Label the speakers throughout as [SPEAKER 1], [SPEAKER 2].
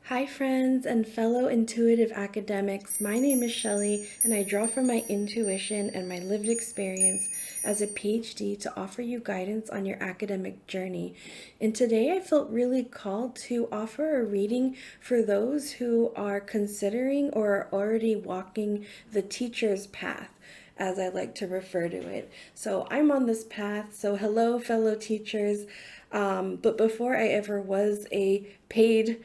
[SPEAKER 1] Hi, friends and fellow intuitive academics. My name is Shelley, and I draw from my intuition and my lived experience as a PhD to offer you guidance on your academic journey. And today I felt really called to offer a reading for those who are considering or are already walking the teacher's path, as I like to refer to it. So I'm on this path. So, hello, fellow teachers. But before I ever was a paid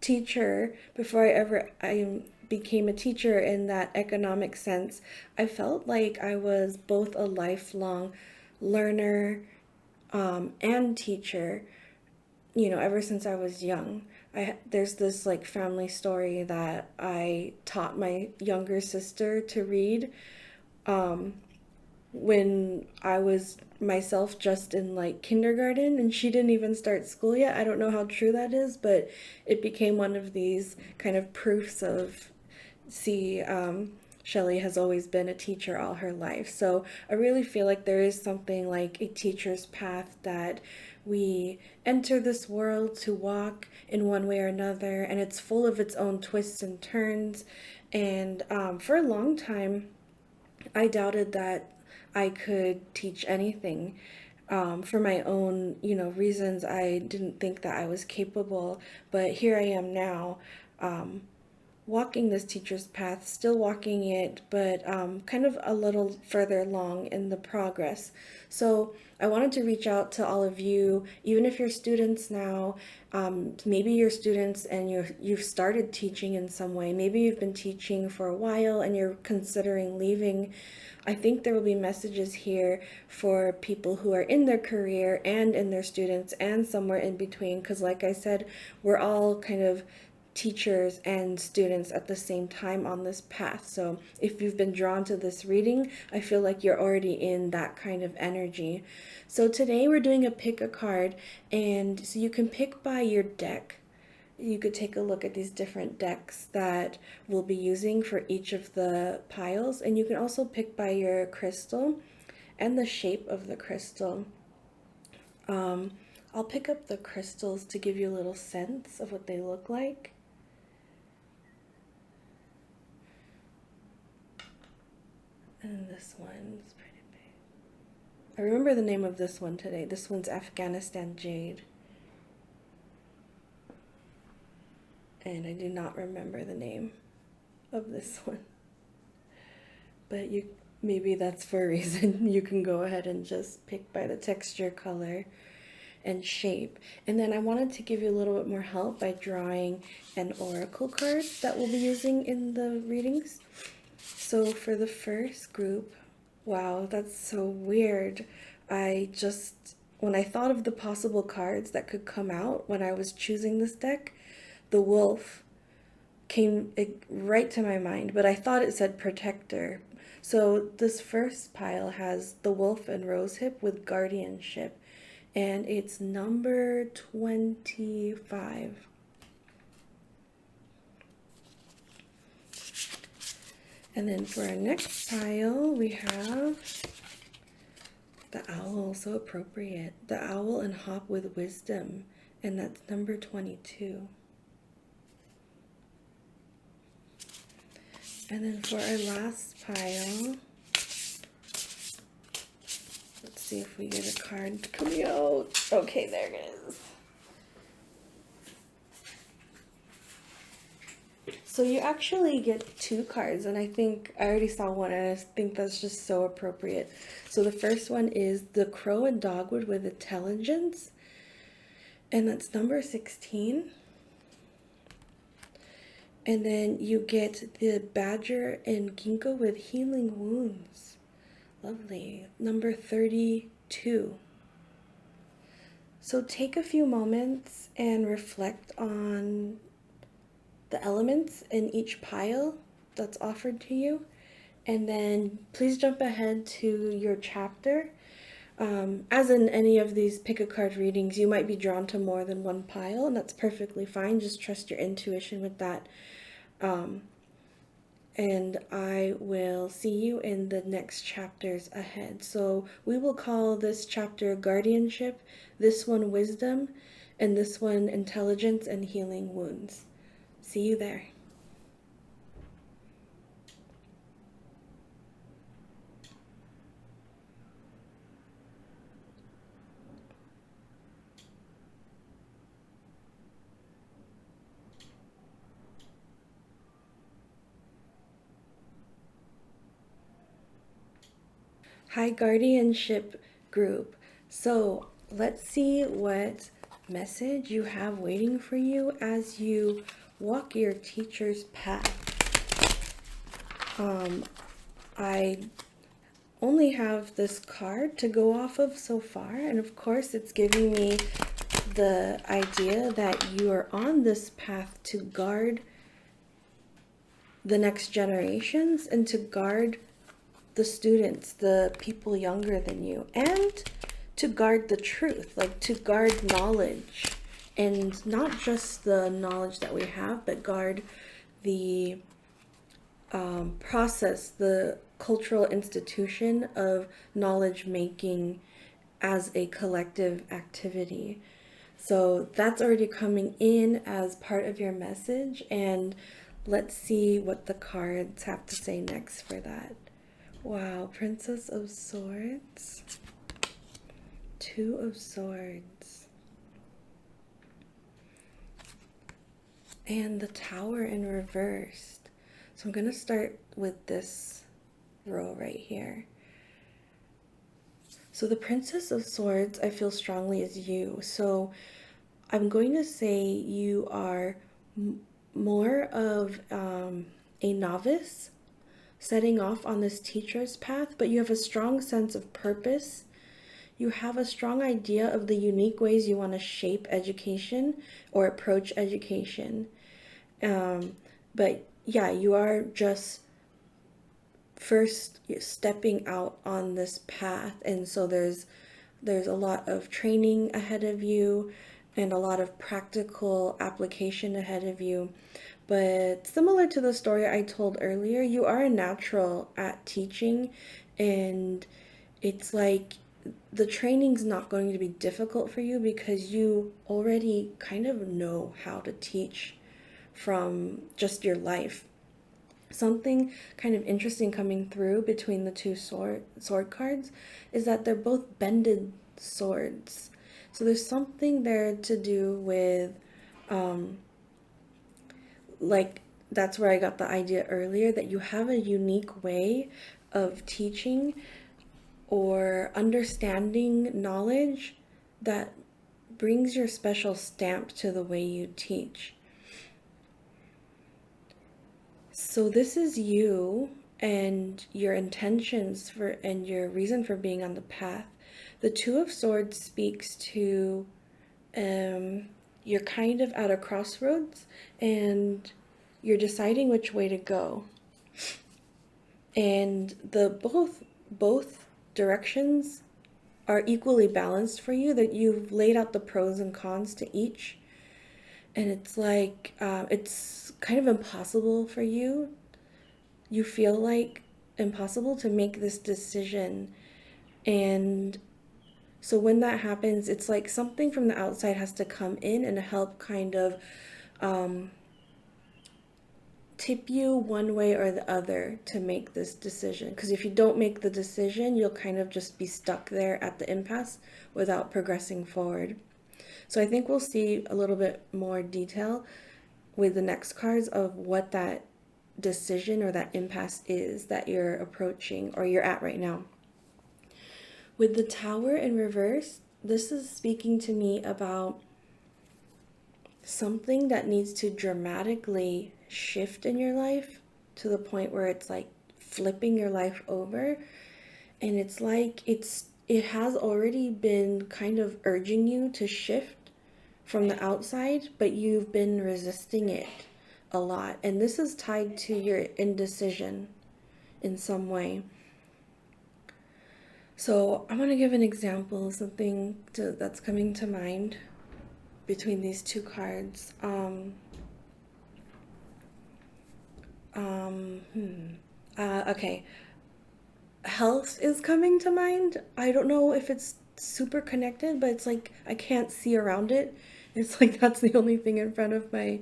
[SPEAKER 1] teacher, before I became a teacher in that economic sense, I felt like I was both a lifelong learner and teacher, ever since I was young. There's this like family story that I taught my younger sister to read when I was myself just in like kindergarten, and she didn't even start school yet. I don't know how true that is, but it became one of these kind of proofs of, see, Shelley has always been a teacher all her life. So I really feel like there is something like a teacher's path that we enter this world to walk in one way or another, and it's full of its own twists and turns. And for a long time, I doubted that I could teach anything. For my own, reasons, I didn't think that I was capable. But here I am now, um, walking this teacher's path, still walking it, but kind of a little further along in the progress. So I wanted to reach out to all of you, even if you're students now, maybe you're students and you've started teaching in some way. Maybe you've been teaching for a while and you're considering leaving. I think there will be messages here for people who are in their career and in their students and somewhere in between, because like I said, we're all kind of teachers and students at the same time on this path. So if you've been drawn to this reading, I feel like you're already in that kind of energy. So today we're doing a pick a card, and so you can pick by your deck. You could take a look at these different decks that we'll be using for each of the piles, and you can also pick by your crystal and the shape of the crystal. Um, I'll pick up the crystals to give you a little sense of what they look like. And this one's pretty big. I remember the name of this one today. This one's Afghanistan Jade. And I do not remember the name of this one. But maybe that's for a reason. You can go ahead and just pick by the texture, color, and shape. And then I wanted to give you a little bit more help by drawing an oracle card that we'll be using in the readings. So for the first group, wow, that's so weird. When I thought of the possible cards that could come out when I was choosing this deck, the wolf came right to my mind, but I thought it said protector. So this first pile has the wolf and rosehip with guardianship, and it's number 25. And then for our next pile, we have the owl, so appropriate. The owl and hop with wisdom, and that's number 22. And then for our last pile, let's see if we get a card coming out. Okay, there it is. So you actually get two cards, and I think I already saw one, and I think that's just so appropriate. So the first one is the crow and dogwood with intelligence, and that's number 16. And then you get the badger and ginkgo with healing wounds. Lovely. Number 32. So take a few moments and reflect on the elements in each pile that's offered to you. And then please jump ahead to your chapter. As in any of these pick a card readings, you might be drawn to more than one pile, and that's perfectly fine. Just trust your intuition with that. And I will see you in the next chapters ahead. So we will call this chapter Guardianship, this one Wisdom, and this one Intelligence and Healing Wounds. See you there. Hi, Guardianship group. So let's see what message you have waiting for you as you walk your teacher's path. I only have this card to go off of so far, and of course it's giving me the idea that you are on this path to guard the next generations and to guard the students, the people younger than you, and to guard the truth, like to guard knowledge, and not just the knowledge that we have, but guard the process, the cultural institution of knowledge making as a collective activity. So that's already coming in as part of your message, and let's see what the cards have to say next for that. Wow, Princess of Swords, Two of Swords, and the Tower in reversed. So I'm going to start with this row right here. So the Princess of Swords, I feel strongly is you. So I'm going to say you are more of a novice setting off on this teacher's path, but you have a strong sense of purpose. You have a strong idea of the unique ways you want to shape education or approach education. But yeah, you are just first stepping out on this path, and so there's a lot of training ahead of you and a lot of practical application ahead of you. But similar to the story I told earlier, you are a natural at teaching, and it's like the training's not going to be difficult for you because you already kind of know how to teach from just your life. Something kind of interesting coming through between the two sword cards is that they're both bended swords. So there's something there to do with like that's where I got the idea earlier that you have a unique way of teaching or understanding knowledge that brings your special stamp to the way you teach. So this is you and your intentions for and your reason for being on the path. The Two of Swords speaks to you're kind of at a crossroads and you're deciding which way to go. And the both directions are equally balanced for you, that you've laid out the pros and cons to each. And it's like it's kind of impossible for you. You feel like impossible to make this decision. And so when that happens, it's like something from the outside has to come in and help kind of tip you one way or the other to make this decision. Because if you don't make the decision, you'll kind of just be stuck there at the impasse without progressing forward. So I think we'll see a little bit more detail with the next cards of what that decision or that impasse is that you're approaching or you're at right now. With the Tower in reverse, this is speaking to me about something that needs to dramatically shift in your life to the point where it's like flipping your life over. And it's like it has already been kind of urging you to shift from the outside, but you've been resisting it a lot. And this is tied to your indecision in some way. So I'm going to give an example, something that's coming to mind between these two cards. Okay. Health is coming to mind. I don't know if it's super connected, but it's like I can't see around it. It's like that's the only thing in front of my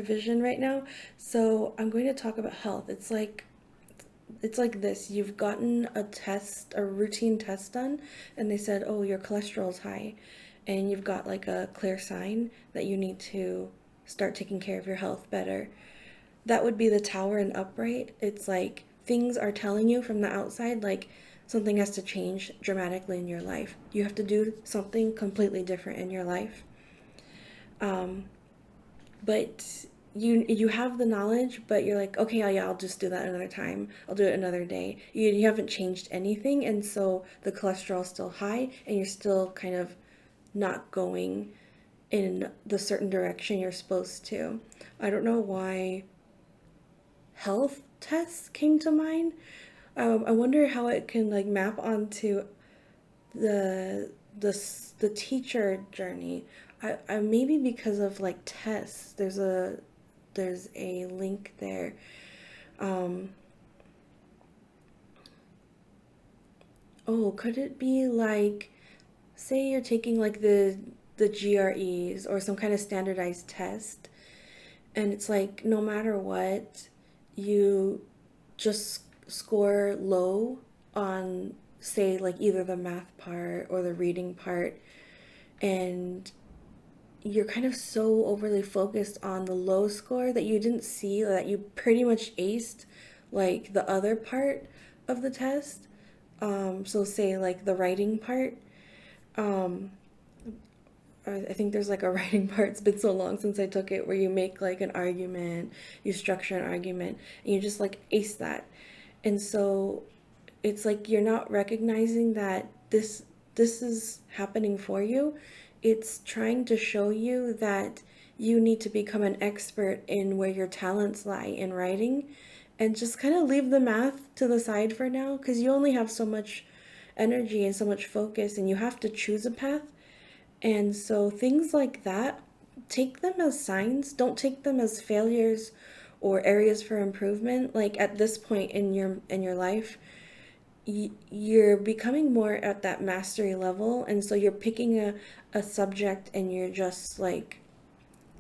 [SPEAKER 1] vision right now. So I'm going to talk about health. It's like this. You've gotten a test, a routine test done, and they said, "Oh, your cholesterol's high." And you've got like a clear sign that you need to start taking care of your health better. That would be the tower and upright. It's like things are telling you from the outside, like something has to change dramatically in your life. You have to do something completely different in your life. Um, but you have the knowledge, but you're like, okay, yeah, I'll just do that another time. I'll do it another day. You haven't changed anything, and so the cholesterol's still high, and you're still kind of not going in the certain direction you're supposed to. I don't know why health tests came to mind. I wonder how it can like map onto the the teacher journey. I maybe because of like tests. There's a link there. Um, oh, could it be like, say you're taking like the GREs or some kind of standardized test, and it's like no matter what, you just score low on, say, like either the math part or the reading part, and you're kind of so overly focused on the low score that you didn't see that you pretty much aced like the other part of the test. So say like the writing part. Um, I think there's like a writing part. It's been so long since I took it, where you make like an argument, you structure an argument, and you just like ace that. And so it's like you're not recognizing that this is happening for you. It's trying to show you that you need to become an expert in where your talents lie in writing, and just kind of leave the math to the side for now, because you only have so much energy and so much focus, and you have to choose a path. And so things like that, take them as signs, don't take them as failures or areas for improvement. Like at this point in your life, you're becoming more at that mastery level, and so you're picking a subject and you're just like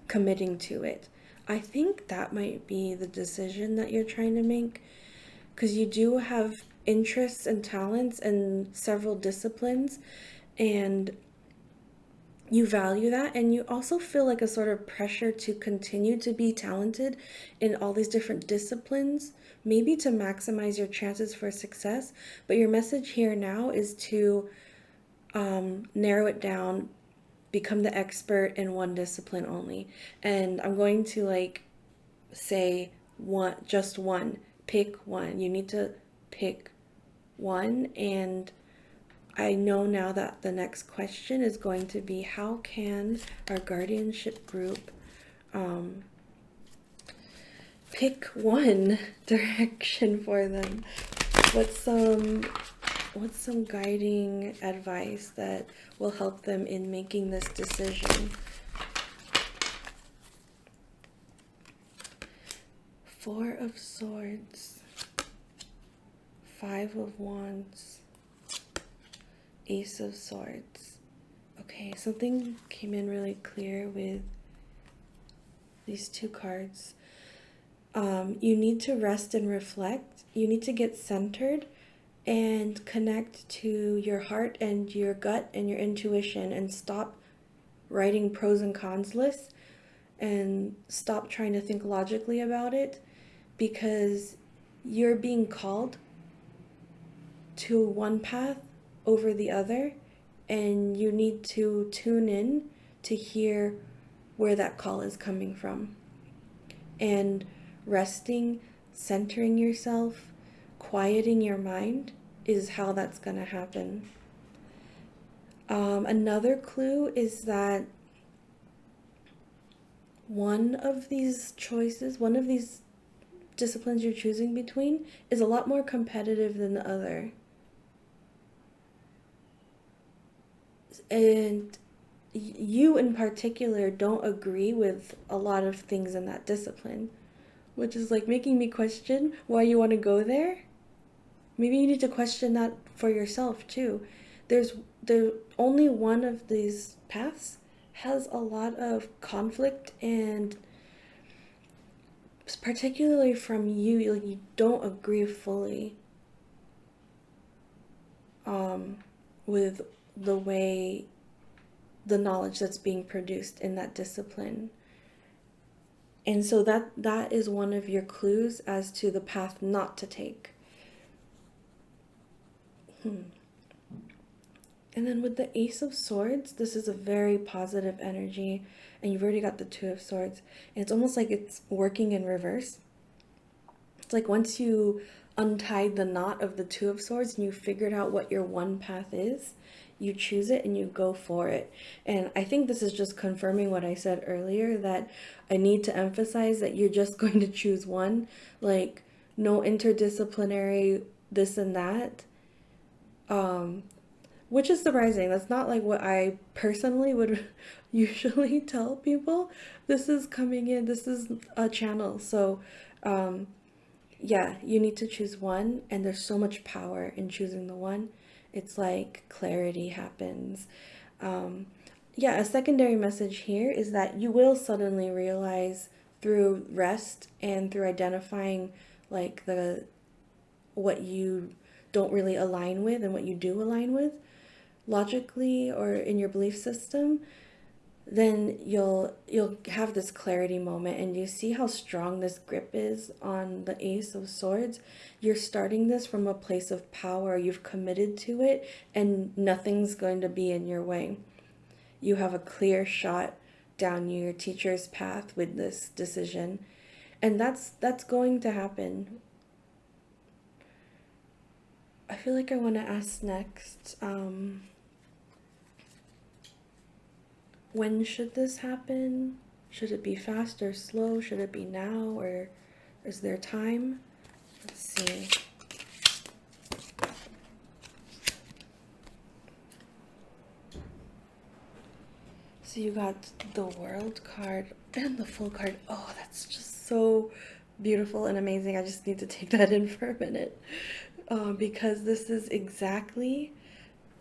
[SPEAKER 1] committing to it. I think that might be the decision that you're trying to make, because you do have interests and talents in several disciplines, and you value that, and you also feel like a sort of pressure to continue to be talented in all these different disciplines, maybe to maximize your chances for success. But your message here now is to narrow it down, become the expert in one discipline only. And I'm going to like say one, just one, pick one. You need to pick one. And I know now that the next question is going to be, how can our guardianship group um, pick one direction for them? What's some what's some guiding advice that will help them in making this decision? Four of Swords, Five of Wands, Ace of Swords. Okay, something came in really clear with these two cards. You need to rest and reflect. You need to get centered and connect to your heart and your gut and your intuition, and stop writing pros and cons lists, and stop trying to think logically about it, because you're being called to one path over the other, and you need to tune in to hear where that call is coming from. And resting, centering yourself, quieting your mind is how that's going to happen. Another clue is that one of these choices, one of these disciplines you're choosing between, is a lot more competitive than the other. And you in particular don't agree with a lot of things in that discipline, which is like making me question why you want to go there. Maybe you need to question that for yourself too. There's only one of these paths has a lot of conflict, and particularly from you, like you don't agree fully with the way the knowledge that's being produced in that discipline. And so that is one of your clues as to the path not to take. And then with the Ace of Swords, this is a very positive energy, and you've already got the Two of Swords. And it's almost like it's working in reverse. It's like once you untied the knot of the Two of Swords and you figured out what your one path is, you choose it and you go for it. And I think this is just confirming what I said earlier, that I need to emphasize that you're just going to choose one, like no interdisciplinary this and that. Which is surprising. That's not like what I personally would usually tell people. This is coming in, this is a channel. So, yeah, you need to choose one, and there's so much power in choosing the one. It's like clarity happens. Yeah, a secondary message here is that you will suddenly realize through rest and through identifying like the what you don't really align with and what you do align with logically or in your belief system, then you'll have this clarity moment, and you see how strong this grip is on the Ace of Swords. You're starting this from a place of power. You've committed to it, and nothing's going to be in your way. You have a clear shot down your teacher's path with this decision, and that's going to happen. I feel like I want to ask next, when should this happen? Should it be fast or slow? Should it be now, or is there time? Let's see. So you got the World card and the Full card. Oh, that's just so beautiful and amazing. I just need to take that in for a minute. Because this is exactly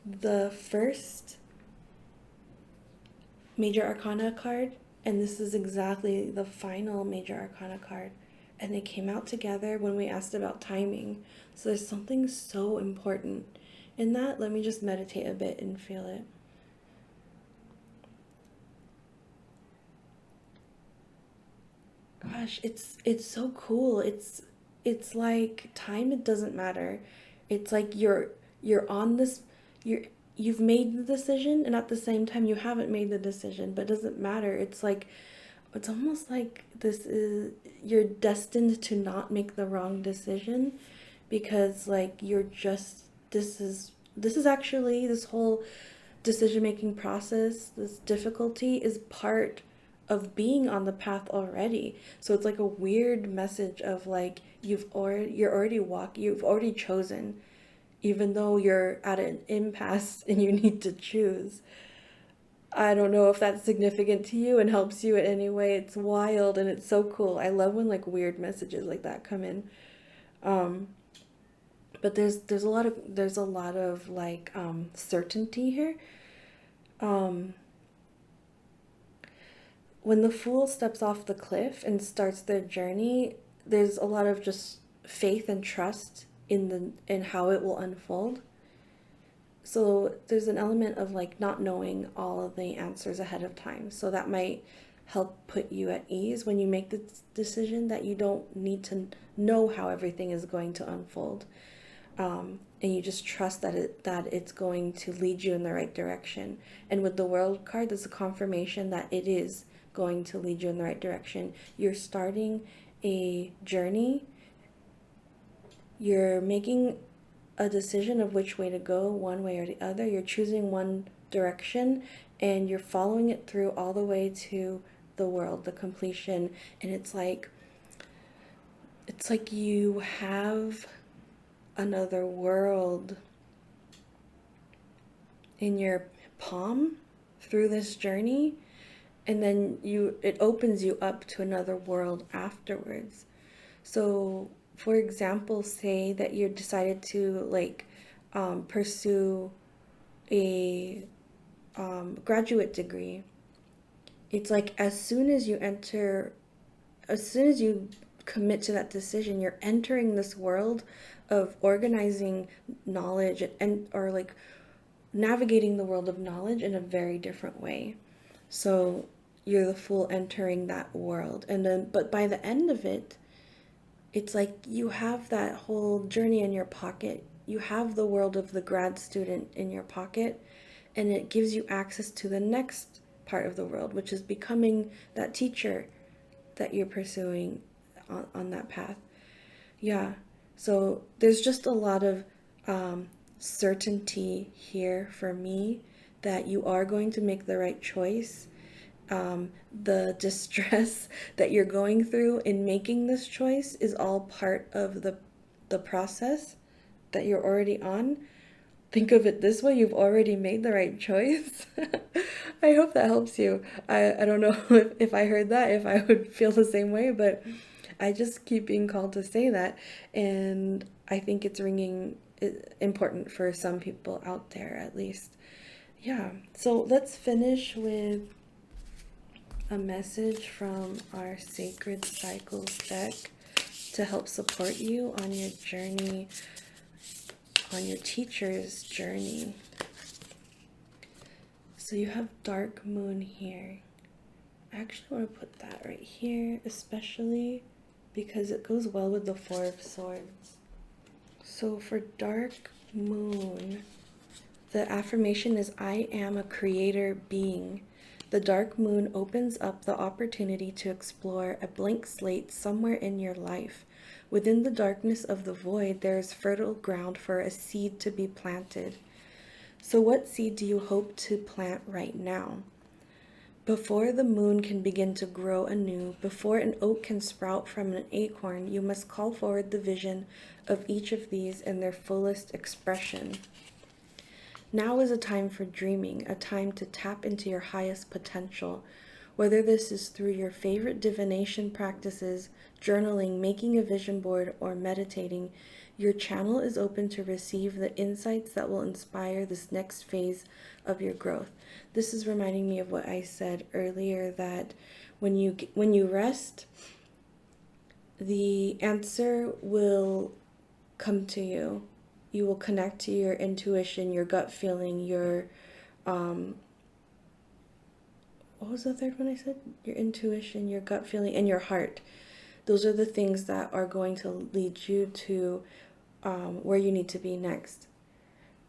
[SPEAKER 1] the first Major Arcana card, and this is exactly the final Major Arcana card. And they came out together when we asked about timing. So there's something so important in that. Let me just meditate a bit and feel it. Gosh, it's so cool. It's like time, it doesn't matter. It's like you're on this, you've made the decision, and at the same time you haven't made the decision, but it doesn't matter. It's like it's almost like this is you're destined to not make the wrong decision, because like you're just this is actually this whole decision making process, this difficulty is part of being on the path already. So it's like a weird message of like you've already chosen, even though you're at an impasse and you need to choose. I don't know if that's significant to you and helps you in any way. It's wild and it's so cool. I love when like weird messages like that come in. But there's a lot of like certainty here. When the Fool steps off the cliff and starts their journey, there's a lot of just faith and trust in how it will unfold. So there's an element of like not knowing all of the answers ahead of time. So that might help put you at ease when you make the decision, that you don't need to know how everything is going to unfold. And you just trust that it's going to lead you in the right direction. And with the World card, there's a confirmation that it is going to lead you in the right direction. You're starting a journey. You're making a decision of which way to go, one way or the other. You're choosing one direction, and you're following it through all the way to the world, the completion. And it's like you have another world in your palm through this journey, and then it opens you up to another world afterwards. So for example, say that you decided to like pursue a graduate degree, It's like as soon as you commit to that decision, you're entering this world of organizing knowledge and or like navigating the world of knowledge in a very different way. So you're the fool entering that world. And then, but by the end of it, it's like you have that whole journey in your pocket. You have the world of the grad student in your pocket, and it gives you access to the next part of the world, which is becoming that teacher that you're pursuing on that path. Yeah. So there's just a lot of certainty here for me that you are going to make the right choice. The distress that you're going through in making this choice is all part of the process that you're already on. Think of it this way, you've already made the right choice. I hope that helps you. I don't know if I heard that, if I would feel the same way, but I just keep being called to say that. And I think it's ringing important for some people out there, at least. Yeah. So let's finish with a message from our Sacred Cycles deck to help support you on your journey, on your teacher's journey. So you have Dark Moon here. I actually want to put that right here, especially because it goes well with the Four of Swords. So for Dark Moon, the affirmation is, I am a creator being. The dark moon opens up the opportunity to explore a blank slate somewhere in your life. Within the darkness of the void, there is fertile ground for a seed to be planted. So what seed do you hope to plant right now? Before the moon can begin to grow anew, before an oak can sprout from an acorn, you must call forward the vision of each of these in their fullest expression. Now is a time for dreaming, a time to tap into your highest potential. Whether this is through your favorite divination practices, journaling, making a vision board, or meditating, your channel is open to receive the insights that will inspire this next phase of your growth. This is reminding me of what I said earlier, that when you rest, the answer will come to you. You will connect to your intuition, your gut feeling, your, what was the third one I said? Your intuition, your gut feeling, and your heart. Those are the things that are going to lead you to where you need to be next.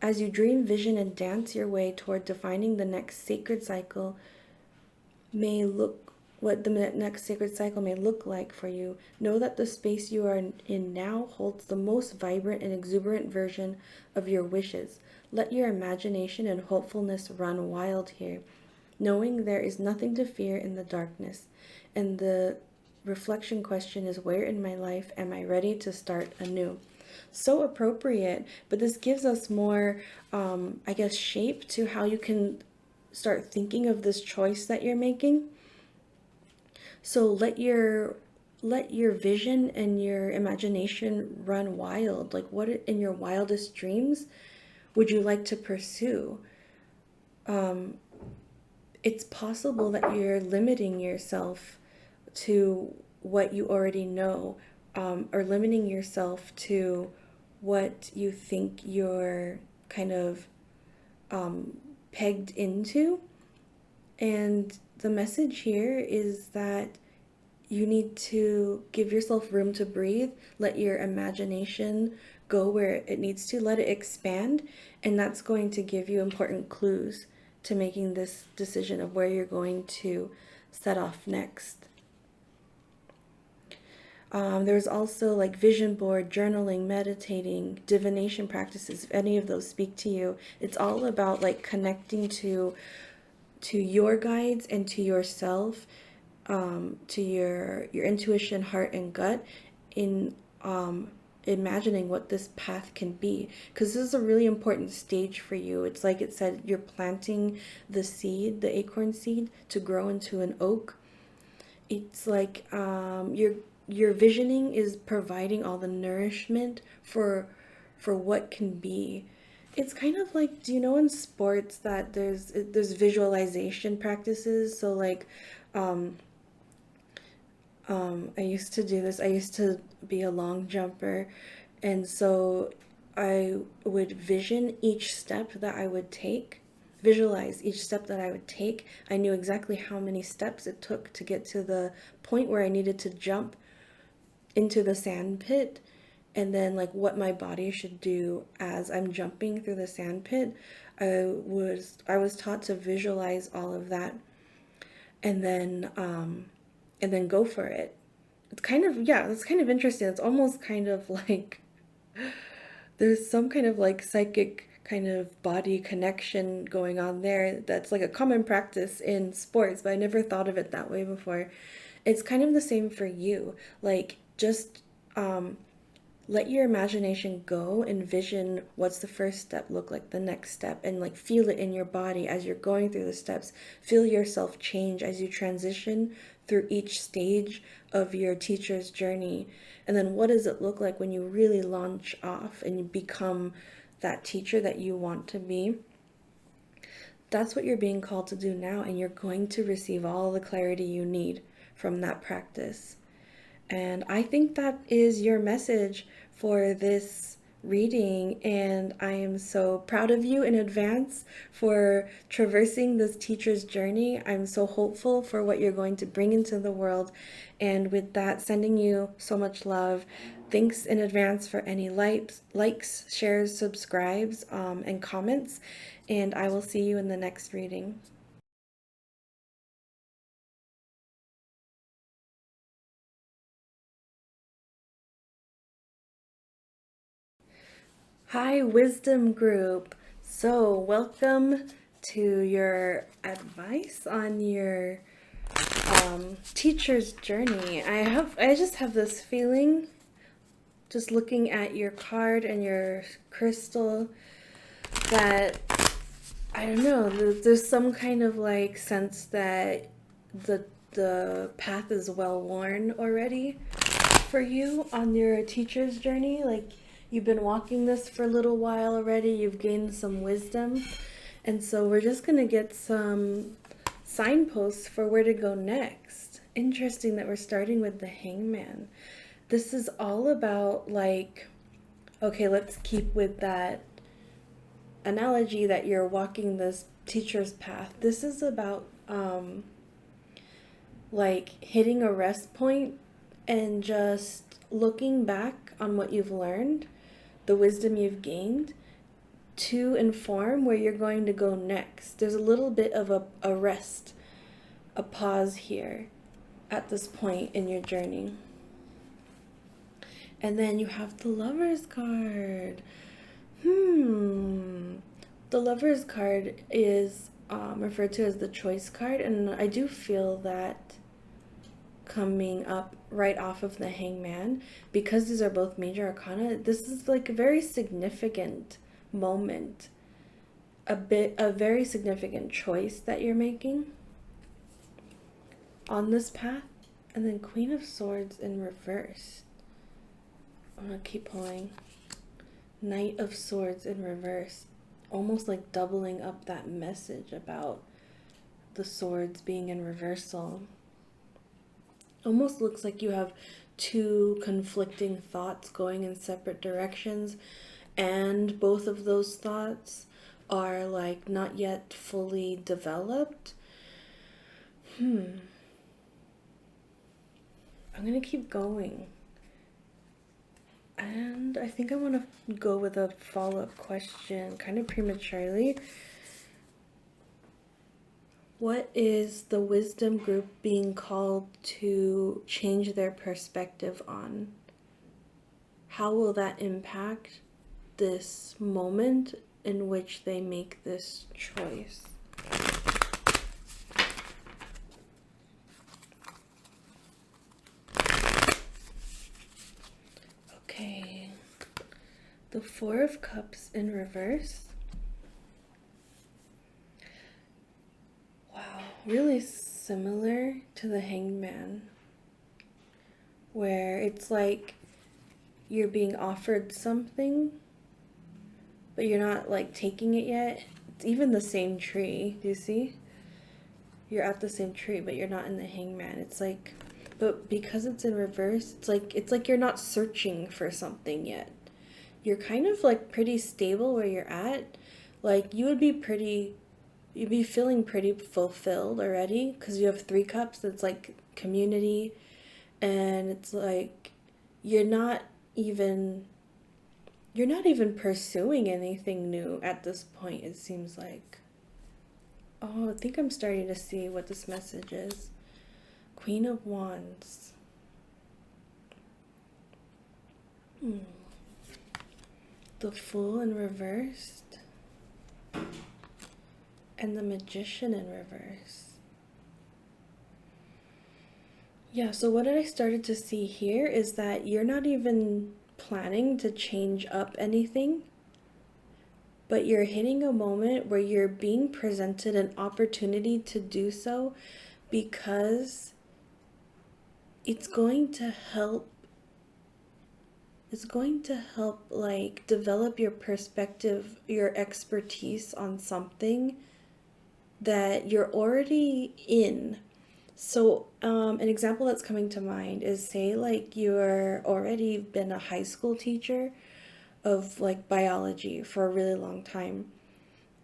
[SPEAKER 1] As you dream, vision, and dance your way toward defining the next sacred cycle what the next sacred cycle may look like for you, know that the space you are in now holds the most vibrant and exuberant version of your wishes. Let your imagination and hopefulness run wild here, knowing there is nothing to fear in the darkness. And the reflection question is, where in my life am I ready to start anew? So appropriate, but this gives us more, shape to how you can start thinking of this choice that you're making. So let your vision and your imagination run wild. Like, what in your wildest dreams would you like to pursue? It's possible that you're limiting yourself to what you already know, or limiting yourself to what you think you're kind of pegged into. And the message here is that you need to give yourself room to breathe, let your imagination go where it needs to, let it expand, and that's going to give you important clues to making this decision of where you're going to set off next. There's also like vision board, journaling, meditating, divination practices. If any of those speak to you, it's all about like connecting to your guides and to yourself, to your intuition, heart, and gut, in imagining what this path can be, because this is a really important stage for you. It's like it said, you're planting the seed, the acorn seed, to grow into an oak. It's like your visioning is providing all the nourishment for what can be. It's kind of like, do you know in sports that there's visualization practices? So like, um, I used to do this. I used to be a long jumper, and so I would vision each step that I would take, visualize each step that I would take. I knew exactly how many steps it took to get to the point where I needed to jump into the sand pit, and then like what my body should do as I'm jumping through the sand pit. I was taught to visualize all of that, and then go for it. It's kind of, yeah, it's kind of interesting. It's almost kind of like there's some kind of like psychic kind of body connection going on there that's like a common practice in sports, but I never thought of it that way before. It's kind of the same for you. Like just let your imagination go, envision what's the first step look like, the next step, and like feel it in your body as you're going through the steps. Feel yourself change as you transition through each stage of your teacher's journey. And then what does it look like when you really launch off and you become that teacher that you want to be? That's what you're being called to do now, and you're going to receive all the clarity you need from that practice. And I think that is your message for this reading. And I am so proud of you in advance for traversing this teacher's journey. I'm so hopeful for what you're going to bring into the world. And with that, sending you so much love. Thanks in advance for any likes, shares, subscribes, and comments. And I will see you in the next reading. Hi, Wisdom Group. So, welcome to your advice on your teacher's journey. I just have this feeling, just looking at your card and your crystal, that I don't know. There's some kind of like sense that the path is well worn already for you on your teacher's journey. Like you've been walking this for a little while already, you've gained some wisdom. And so we're just going to get some signposts for where to go next. Interesting that we're starting with the hangman. This is all about like, okay, let's keep with that analogy that you're walking this teacher's path. This is about like hitting a rest point and just looking back on what you've learned, the wisdom you've gained, to inform where you're going to go next. There's a little bit of a rest, a pause here at this point in your journey. And then you have the Lover's card. The Lover's card is referred to as the choice card, and I do feel that coming up right off of the hangman, because these are both major arcana, this is like a very significant moment, a very significant choice that you're making on this path. And then Queen of Swords in reverse. I'm gonna keep pulling. Knight of Swords in reverse, almost like doubling up that message about the swords being in reversal. Almost looks like you have two conflicting thoughts going in separate directions, and both of those thoughts are like not yet fully developed. I'm gonna keep going. And I think I want to go with a follow-up question kind of prematurely. What is the wisdom group being called to change their perspective on? How will that impact this moment in which they make this choice? Okay, the Four of Cups in reverse. Wow, really similar to the Hangman, where it's like you're being offered something but you're not like taking it yet. It's even the same tree. Do you see? You're at the same tree, but you're not in the hangman. It's like, but because it's in reverse, it's like you're not searching for something yet. You're kind of like pretty stable where you're at. Like you'd be feeling pretty fulfilled already because you have three cups. That's like community, and it's like you're not even you're not even pursuing anything new at this point, it seems like. Oh, I think I'm starting to see what this message is. Queen of Wands. Hmm. The Fool in reversed. And the Magician in reverse. Yeah, so what I started to see here is that you're not even planning to change up anything, but you're hitting a moment where you're being presented an opportunity to do so because it's going to help like develop your perspective, your expertise on something that you're already in. So, an example that's coming to mind is, say like you're already been a high school teacher of like biology for a really long time,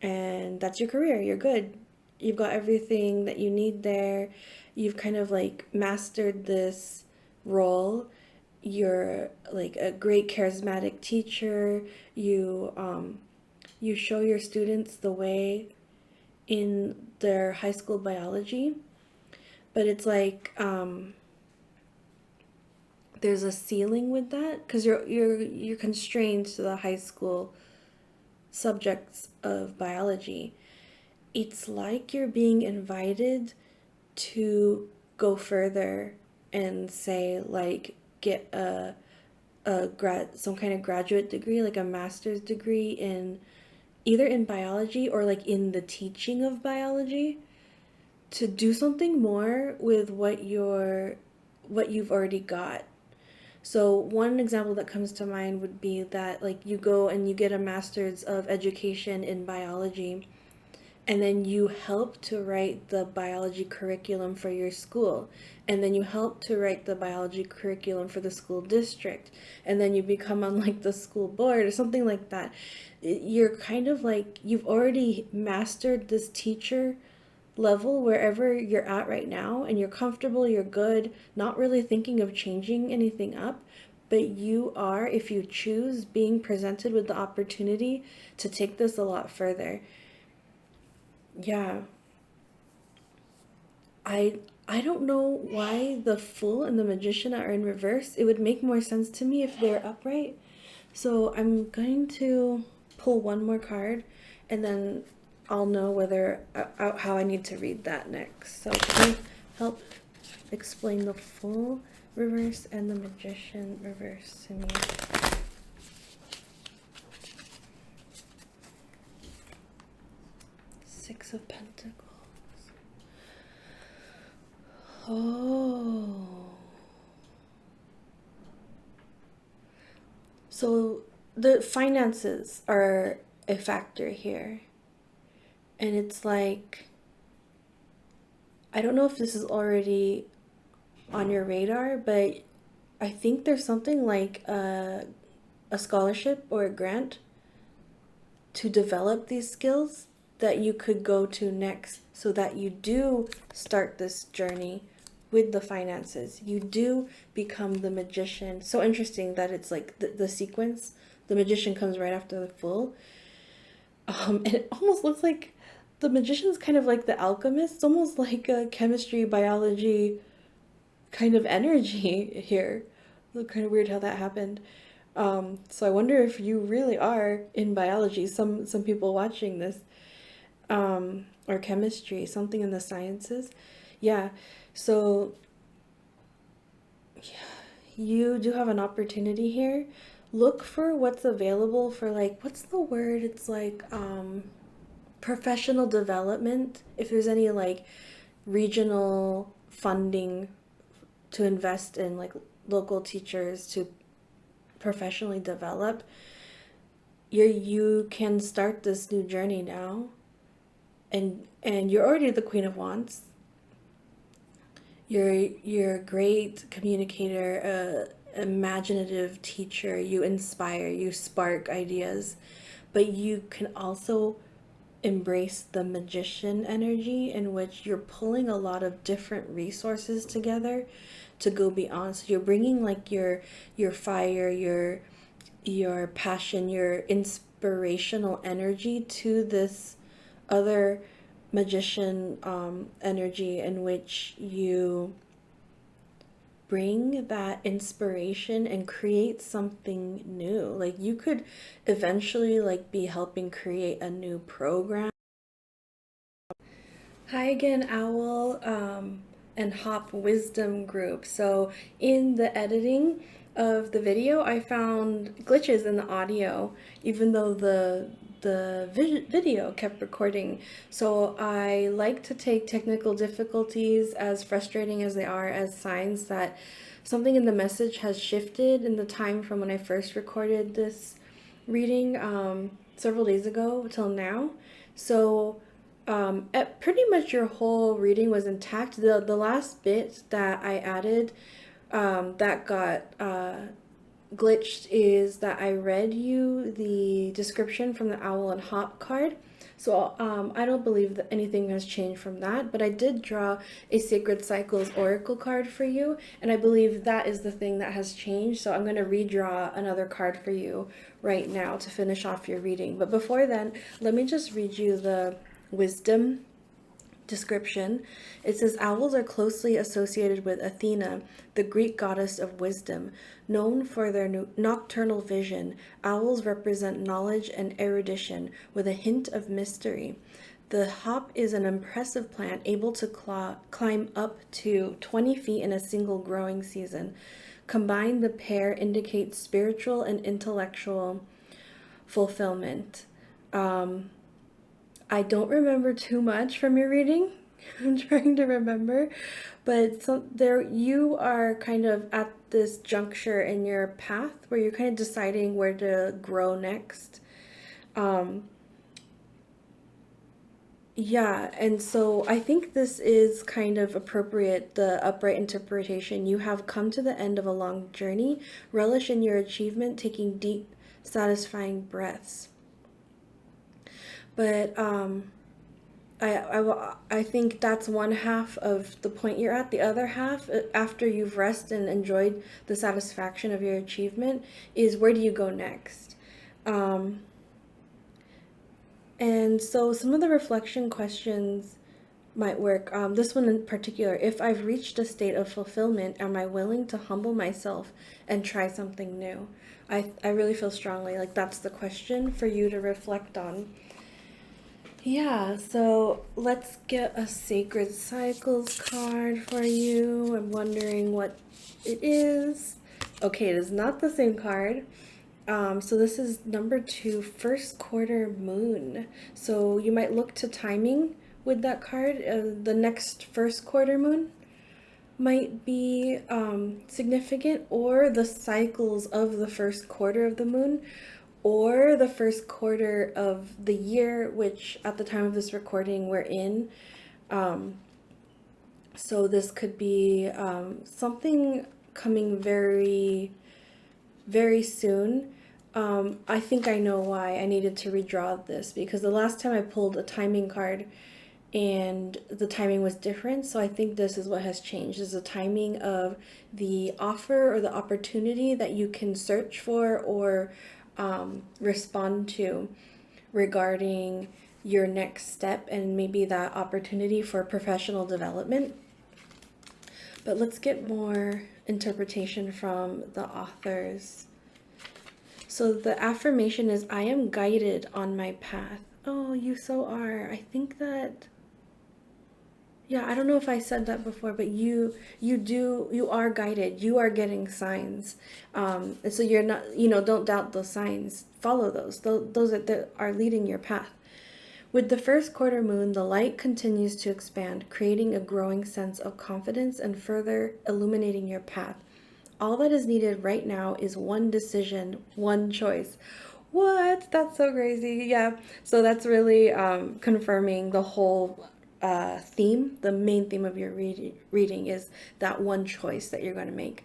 [SPEAKER 1] and that's your career. You're good. You've got everything that you need there. You've kind of like mastered this role. You're like a great charismatic teacher. You show your students the way in their high school biology, but it's like there's a ceiling with that because you're constrained to the high school subjects of biology. It's like you're being invited to go further and say like get some kind of graduate degree, like a master's degree in either in biology or like in the teaching of biology, to do something more with what you've already got. So one example that comes to mind would be that like you go and you get a master's of education in biology, and then you help to write the biology curriculum for your school, and then you help to write the biology curriculum for the school district, and then you become on like the school board or something like that. You're kind of like you've already mastered this teacher level wherever you're at right now, and you're comfortable, you're good, not really thinking of changing anything up, but you are, if you choose, being presented with the opportunity to take this a lot further. Yeah, I don't know why the Fool and the Magician are in reverse. It would make more sense to me if they're upright. So I'm going to pull one more card, and then I'll know whether how I need to read that next. So can you help explain the Fool reverse and the Magician reverse to me? Six of Pentacles. Oh. So the finances are a factor here. And it's like, I don't know if this is already on your radar, but I think there's something like a scholarship or a grant to develop these skills that you could go to next, so that you do start this journey with the finances. You do become the magician. So interesting that it's like the sequence. The magician comes right after the Fool. And it almost looks like the magician's kind of like the alchemist. It's almost like a chemistry, biology kind of energy here. It's kind of weird how that happened. So I wonder if you really are in biology. Some people watching this, or chemistry, something in the sciences. Yeah. So yeah, you do have an opportunity here. Look for what's available for, like, what's the word? It's like professional development. If there's any like regional funding to invest in like local teachers to professionally develop, you can start this new journey now, and you're already the Queen of Wands. You're a great communicator, imaginative teacher. You inspire, you spark ideas, but you can also embrace the magician energy, in which you're pulling a lot of different resources together to go beyond. So you're bringing like your fire, your passion, your inspirational energy to this other magician energy, in which you bring that inspiration and create something new. Like you could eventually like be helping create a new program. Hi again, Owl, and Hop Wisdom Group. So in the editing of the video, I found glitches in the audio, even though the video kept recording. So I like to take technical difficulties, as frustrating as they are, as signs that something in the message has shifted in the time from when I first recorded this reading several days ago till now. So pretty much your whole reading was intact. The last bit that I added that got glitched is that I read you the description from the Owl and Hop card. So I don't believe that anything has changed from that, but I did draw a Sacred Cycles Oracle card for you, and I believe that is the thing that has changed. So I'm going to redraw another card for you right now to finish off your reading. But before then, let me just read you the wisdom description. It says, owls are closely associated with Athena, the Greek goddess of wisdom. Known for their nocturnal vision, owls represent knowledge and erudition with a hint of mystery. The hop is an impressive plant able to climb up to 20 feet in a single growing season. Combined, the pair indicates spiritual and intellectual fulfillment. I don't remember too much from your reading. I'm trying to remember, but there you are kind of at this juncture in your path where you're kind of deciding where to grow next. Yeah, and so I think this is kind of appropriate, the upright interpretation. You have come to the end of a long journey. Relish in your achievement, taking deep, satisfying breaths. But I think that's one half of the point you're at. The other half, after you've rested and enjoyed the satisfaction of your achievement, is where do you go next? And so some of the reflection questions might work. This one in particular, if I've reached a state of fulfillment, am I willing to humble myself and try something new? I really feel strongly like that's the question for you to reflect on. Yeah, so let's get a Sacred Cycles card for you. I'm wondering what it is. Okay, it is not the same card. So this is number 2, first quarter moon. So you might look to timing with that card. The next first quarter moon might be significant, or the cycles of the first quarter of the moon, or the first quarter of the year, which at the time of this recording we're in. So this could be something coming very, very soon. I think I know why I needed to redraw this, because the last time I pulled a timing card and the timing was different. So I think this is what has changed, is the timing of the offer or the opportunity that you can search for or respond to regarding your next step, and maybe that opportunity for professional development. But let's get more interpretation from the authors. So the affirmation is, I am guided on my path. Oh, you so are. I think that, yeah, I don't know if I said that before, but you are guided. You are getting signs. And so you're not, don't doubt those signs. Follow those. Those that are leading your path. With the first quarter moon, the light continues to expand, creating a growing sense of confidence and further illuminating your path. All that is needed right now is one decision, one choice. What? That's so crazy. Yeah. So that's really confirming the whole theme. The main theme of your reading is that one choice that you're going to make.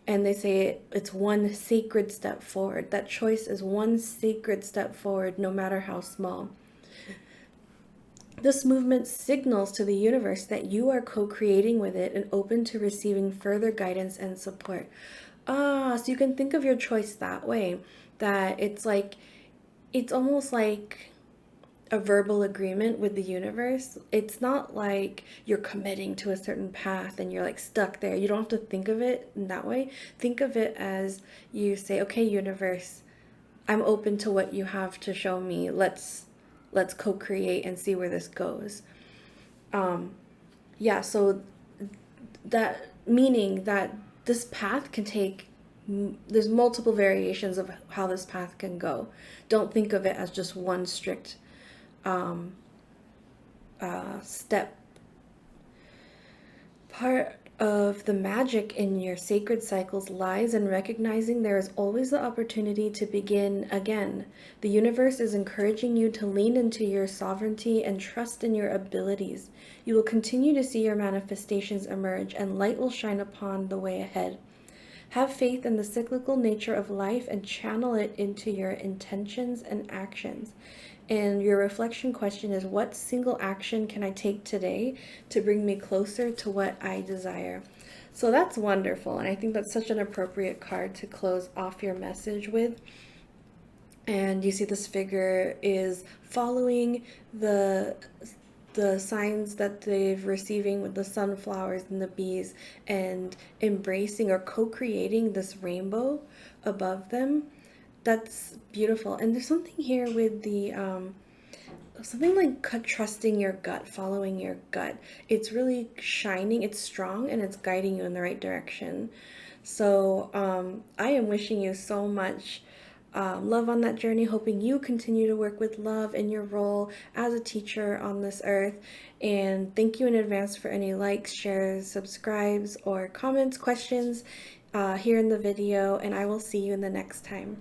[SPEAKER 1] And they say it's one sacred step forward. That choice is one sacred step forward, no matter how small. This movement signals to the universe that you are co creating with it and open to receiving further guidance and support. So you can think of your choice that way. That it's like, it's almost like a verbal agreement with the universe. It's not like you're committing to a certain path and you're like stuck there. You don't have to think of it in that way. Think of it as you say, okay, universe, I'm open to what you have to show me. Let's co-create and see where this goes. Yeah, so that meaning that this path can take, there's multiple variations of how this path can go. Don't think of it as just one strict step. Part of the magic in your sacred cycles lies in recognizing there is always the opportunity to begin again. The universe is encouraging you to lean into your sovereignty and trust in your abilities. You will continue to see your manifestations emerge, and light will shine upon the way ahead. Have faith in the cyclical nature of life and channel it into your intentions and actions. And your reflection question is, what single action can I take today to bring me closer to what I desire? So that's wonderful. And I think that's such an appropriate card to close off your message with. And you see this figure is following the signs that they've receiving with the sunflowers and the bees, and embracing or co-creating this rainbow above them. That's beautiful. And there's something here with the something like trusting your gut, following your gut. It's really shining, it's strong, and it's guiding you in the right direction. So I am wishing you so much love on that journey, hoping you continue to work with love in your role as a teacher on this earth. And thank you in advance for any likes, shares, subscribes, or comments, questions here in the video, and I will see you in the next time.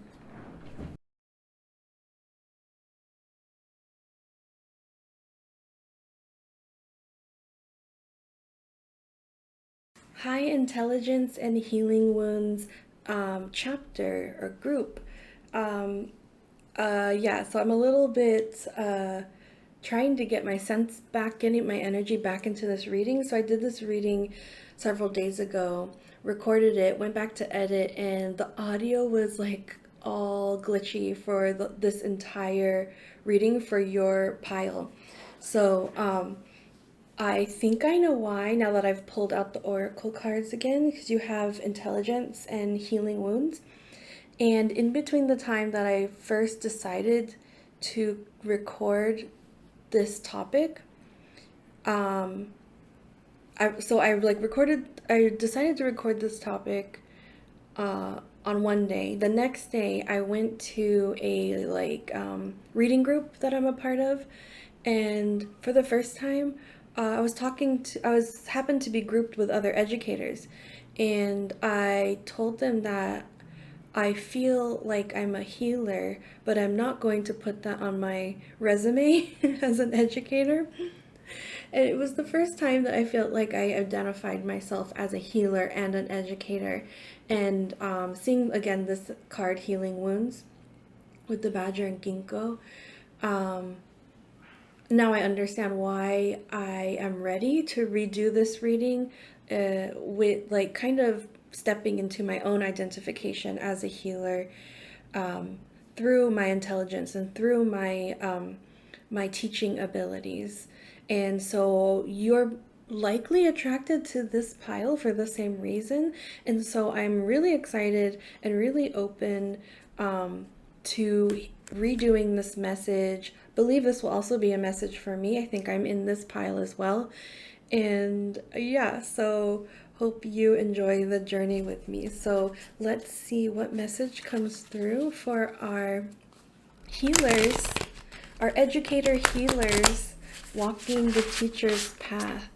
[SPEAKER 1] High Intelligence and Healing Wounds chapter or group. Yeah, so I'm a little bit trying to get my sense back, getting my energy back into this reading. So I did this reading several days ago, recorded it, went back to edit, and the audio was like all glitchy for this entire reading for your pile. So I think I know why now that I've pulled out the oracle cards again, because you have intelligence and healing wounds. And in between the time that I first decided to record this topic, I decided to record this topic on one day. The next day I went to a reading group that I'm a part of, and for the first time I happened to be grouped with other educators, and I told them that I feel like I'm a healer, but I'm not going to put that on my resume as an educator. And it was the first time that I felt like I identified myself as a healer and an educator. And seeing again this card, Healing Wounds, with the badger and ginkgo, now I understand why I am ready to redo this reading with kind of stepping into my own identification as a healer through my intelligence and through my teaching abilities. And so you're likely attracted to this pile for the same reason. And so I'm really excited and really open to redoing this message. Believe this will also be a message for me. I think I'm in this pile as well. And yeah, so hope you enjoy the journey with me. So let's see what message comes through for our healers, our educator healers walking the teacher's path.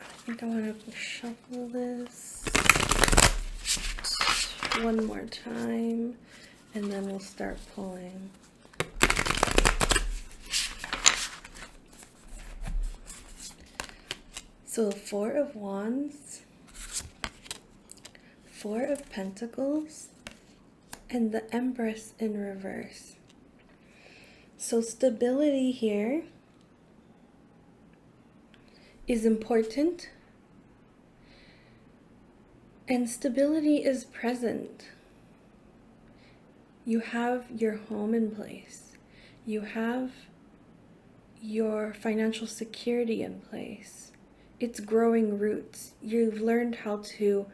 [SPEAKER 1] I think I want to shuffle this one more time and then we'll start pulling. So 4 of Wands, 4 of Pentacles, and the Empress in reverse. So stability here is important, and stability is present. You have your home in place. You have your financial security in place. It's growing roots. You've learned how to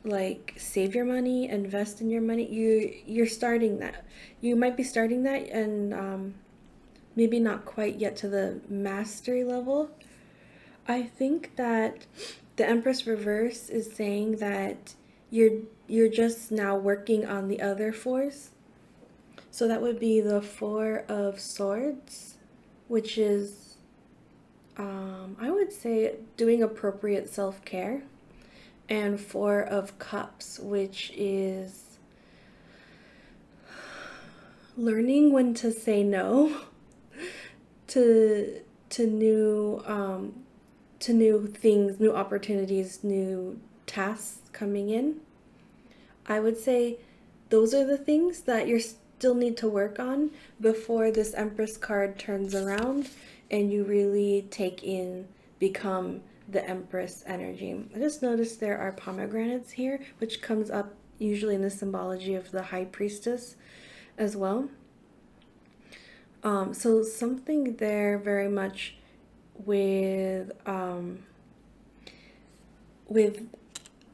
[SPEAKER 1] like save your money, invest in your money. You're starting that. You might be starting that, and maybe not quite yet to the mastery level. I think that the Empress reverse is saying that you're just now working on the other 4s. So that would be the 4 of Swords, which is I would say doing appropriate self-care, and 4 of Cups, which is learning when to say no to new things, new opportunities, new tasks coming in. I would say those are the things that you still need to work on before this Empress card turns around and you really become the Empress energy. I just noticed there are pomegranates here, which comes up usually in the symbology of the High Priestess as well. So something there very much with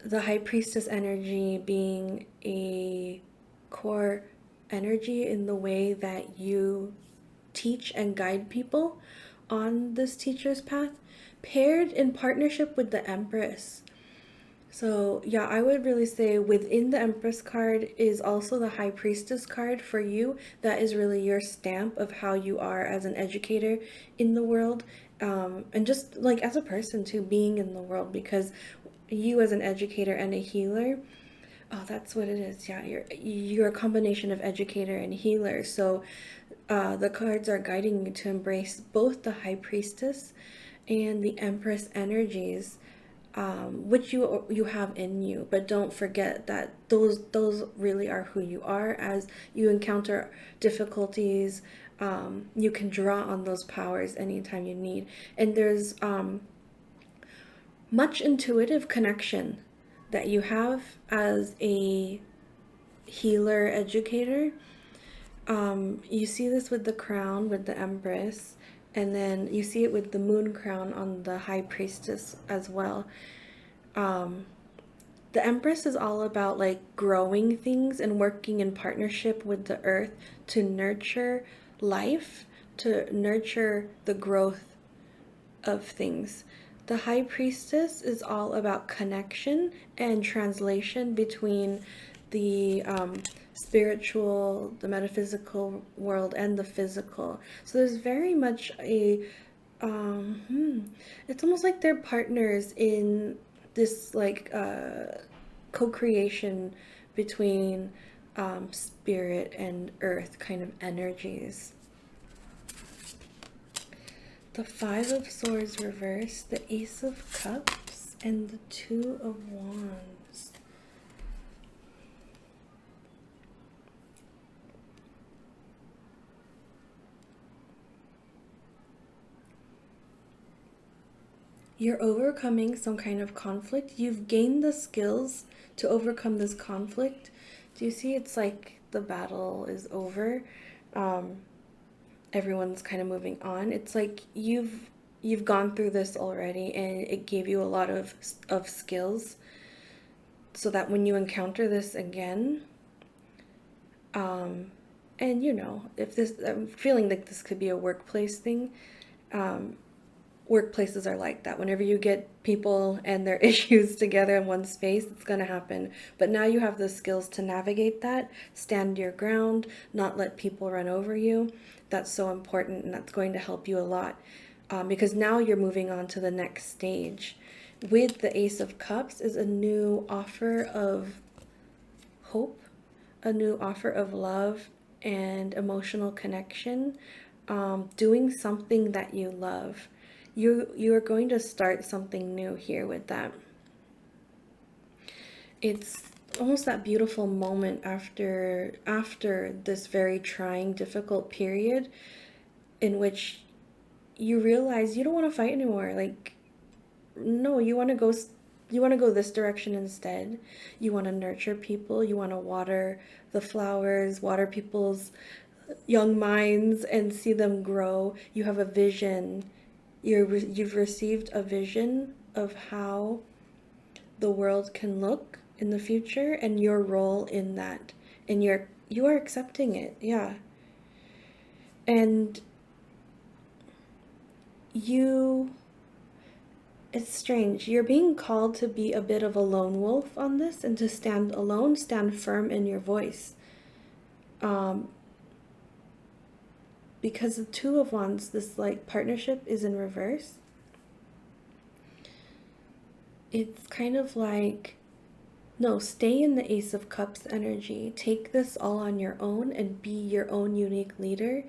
[SPEAKER 1] the High Priestess energy being a core energy in the way that you teach and guide people on this teacher's path, paired in partnership with the Empress. So yeah, I would really say within the Empress card is also the High Priestess card for you. That is really your stamp of how you are as an educator in the world, and just like as a person too, being in the world, because you as an educator and a healer, oh, that's what it is. Yeah, you're a combination of educator and healer. So the cards are guiding you to embrace both the High Priestess and the Empress energies, which you have in you. But don't forget that those really are who you are. As you encounter difficulties, you can draw on those powers anytime you need. And there's much intuitive connection that you have as a healer educator. You see this with the crown, with the Empress, and then you see it with the moon crown on the High Priestess as well. The Empress is all about like growing things and working in partnership with the earth to nurture life, to nurture the growth of things. The High Priestess is all about connection and translation between the spiritual, the metaphysical world, and the physical. So there's very much a, it's almost like they're partners in this like co-creation between spirit and earth kind of energies. The 5 of Swords reversed, the Ace of Cups, and the 2 of Wands. You're overcoming some kind of conflict. You've gained the skills to overcome this conflict. Do you see? It's like the battle is over. Everyone's kind of moving on. It's like you've gone through this already, and it gave you a lot of skills, so that when you encounter this again, and you know, if this, I'm feeling like this could be a workplace thing. Workplaces are like that. Whenever you get people and their issues together in one space, it's going to happen. But now you have the skills to navigate that, stand your ground, not let people run over you. That's so important, and that's going to help you a lot, because now you're moving on to the next stage. With the Ace of Cups is a new offer of hope, a new offer of love and emotional connection, doing something that you love. You are going to start something new here with that. It's almost that beautiful moment after this very trying, difficult period in which you realize you don't want to fight anymore. Like, no, you want to go this direction instead. You want to nurture people, you want to water the flowers, water people's young minds and see them grow. You have a vision. You've received a vision of how the world can look in the future and your role in that. And you are accepting it. Yeah. And you it's strange. You're being called to be a bit of a lone wolf on this and to stand alone, stand firm in your voice. Um, because the Two of Wands, this like partnership is in reverse. It's kind of like, no, stay in the Ace of Cups energy. Take this all on your own and be your own unique leader.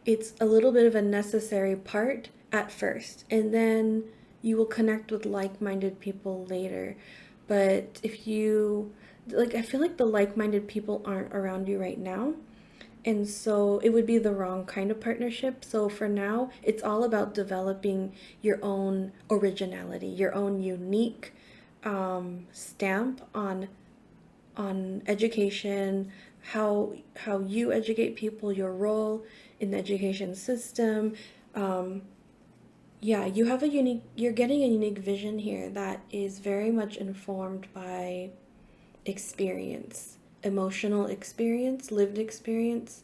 [SPEAKER 1] It's a little bit of a necessary part at first, and then you will connect with like-minded people later. But if you like, I feel like the like-minded people aren't around you right now, and so it would be the wrong kind of partnership. So for now, it's all about developing your own originality, your own unique stamp on education, how you educate people, your role in the education system. Yeah, you're getting a unique vision here that is very much informed by experience, emotional experience, lived experience.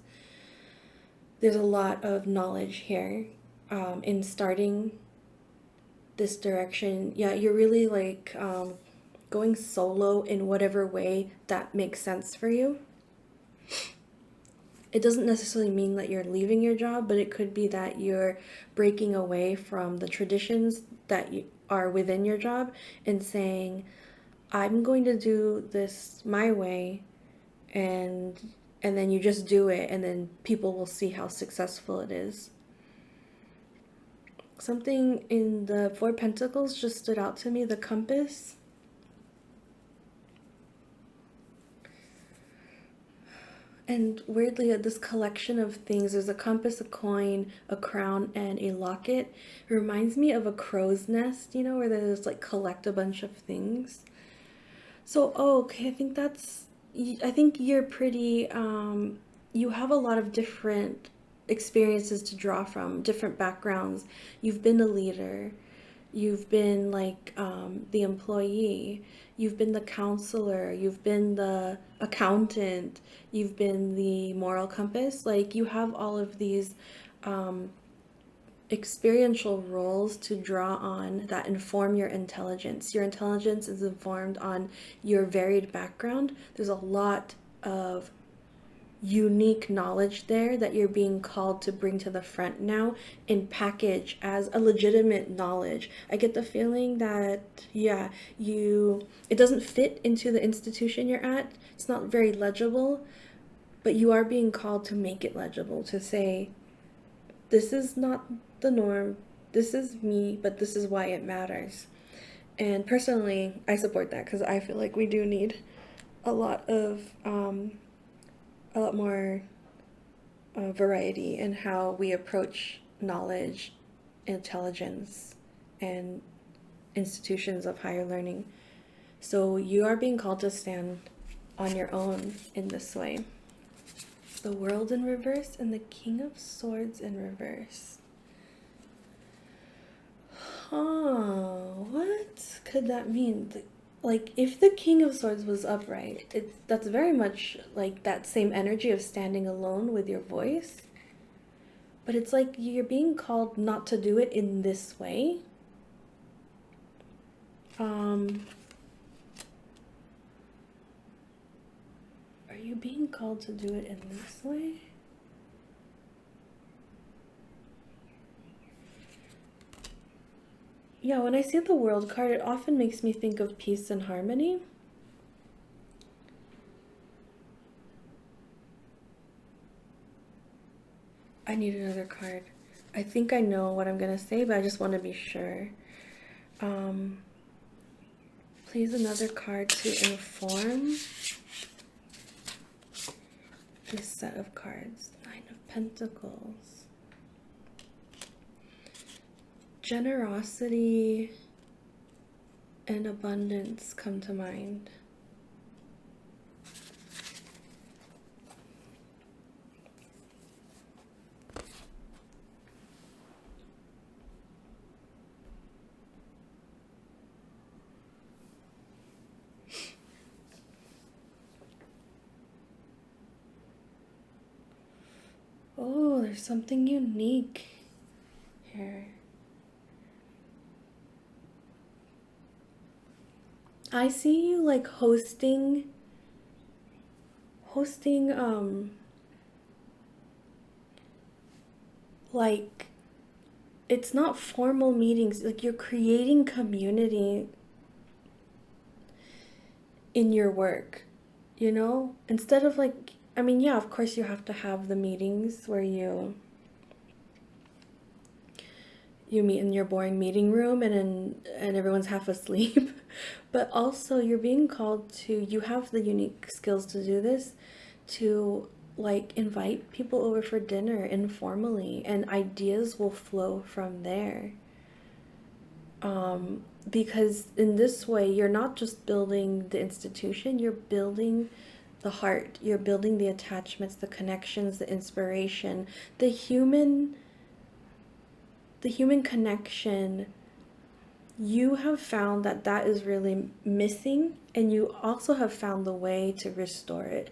[SPEAKER 1] There's a lot of knowledge here in starting this direction. Yeah, you're really like going solo in whatever way that makes sense for you. It doesn't necessarily mean that you're leaving your job, but it could be that you're breaking away from the traditions that you are within your job and saying, I'm going to do this my way, and then you just do it, and then people will see how successful it is. Something in the Four Pentacles just stood out to me, the compass. And weirdly, this collection of things, there's a compass, a coin, a crown, and a locket. It reminds me of a crow's nest, you know, where they just like collect a bunch of things. So, oh, okay, I think you're pretty, you have a lot of different experiences to draw from, different backgrounds. You've been a leader. You've been like the employee, you've been the counselor, you've been the accountant, you've been the moral compass. Like you have all of these um, experiential roles to draw on that inform your intelligence. Your intelligence is informed on your varied background. There's a lot of unique knowledge there that you're being called to bring to the front now and package as a legitimate knowledge. I get the feeling that, yeah, it doesn't fit into the institution you're at. It's not very legible, but you are being called to make it legible, to say, this is not the norm, this is me, but this is why it matters. And personally, I support that because I feel like we do need a lot more variety in how we approach knowledge, intelligence, and institutions of higher learning. So you are being called to stand on your own in this way. The World in reverse and the King of Swords in reverse. Oh, what could that mean? Like, if the King of Swords was upright, that's very much like that same energy of standing alone with your voice. But it's like you're being called not to do it in this way. Are you being called to do it in this way? Yeah, when I see the World card, it often makes me think of peace and harmony. I need another card. I think I know what I'm gonna say, but I just want to be sure. Um, Please, another card to inform this set of cards. Nine of Pentacles. Generosity and abundance come to mind. Oh, there's something unique here. I see you like hosting like it's not formal meetings, like you're creating community in your work, you know? Instead of like, I mean, yeah, of course you have to have the meetings where you meet in your boring meeting room and everyone's half asleep. But also you're being called to, you have the unique skills to do this, to like invite people over for dinner informally, and ideas will flow from there. Because in this way you're not just building the institution, you're building the heart, you're building the attachments, the connections, the inspiration, the human connection. You have found that that is really missing, and you also have found the way to restore it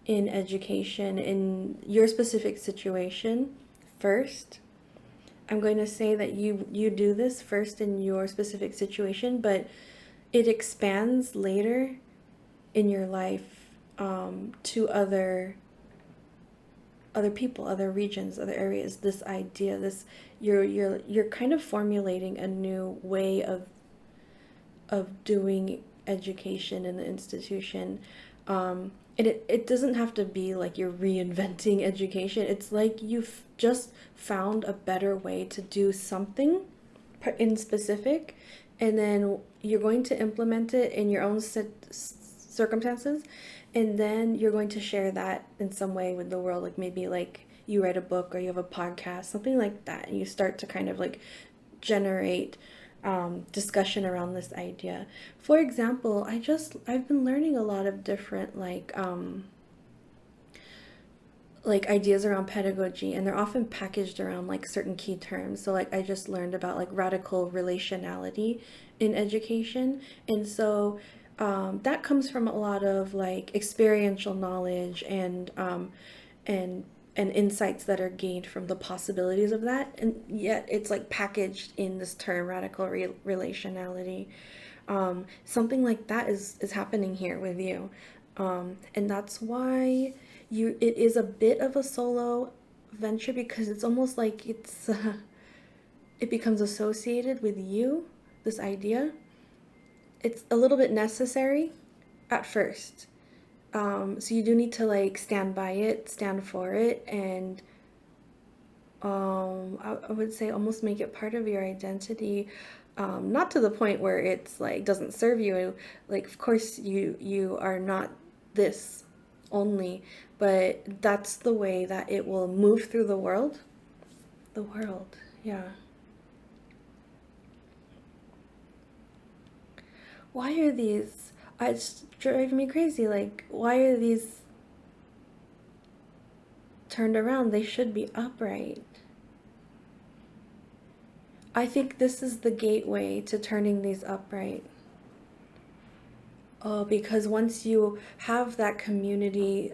[SPEAKER 1] in education, in your specific situation. First, I'm going to say that you do this first in your specific situation, but it expands later in your life, to other people, other regions, other areas. This idea, this you're kind of formulating a new way of doing education in the institution. And it doesn't have to be like you're reinventing education. It's like you've just found a better way to do something in specific, and then you're going to implement it in your own circumstances, and then you're going to share that in some way with the world, like maybe like you write a book or you have a podcast, something like that, and you start to kind of like generate discussion around this idea. For example, I've been learning a lot of different like ideas around pedagogy, and they're often packaged around like certain key terms. So like I just learned about like radical relationality in education, and so that comes from a lot of like experiential knowledge and and insights that are gained from the possibilities of that, and yet it's like packaged in this term radical relationality. Something like that is happening here with you, and that's why it is a bit of a solo venture, because it's almost like it becomes associated with you, this idea. It's a little bit necessary at first. So you do need to like stand by it, stand for it, and I would say almost make it part of your identity. Not to the point where it's like doesn't serve you. Like of course you are not this only, but that's the way that it will move through the world. The world, yeah. Why are these? It's driving me crazy. Like, why are these turned around? They should be upright. I think this is the gateway to turning these upright. Oh, because once you have that community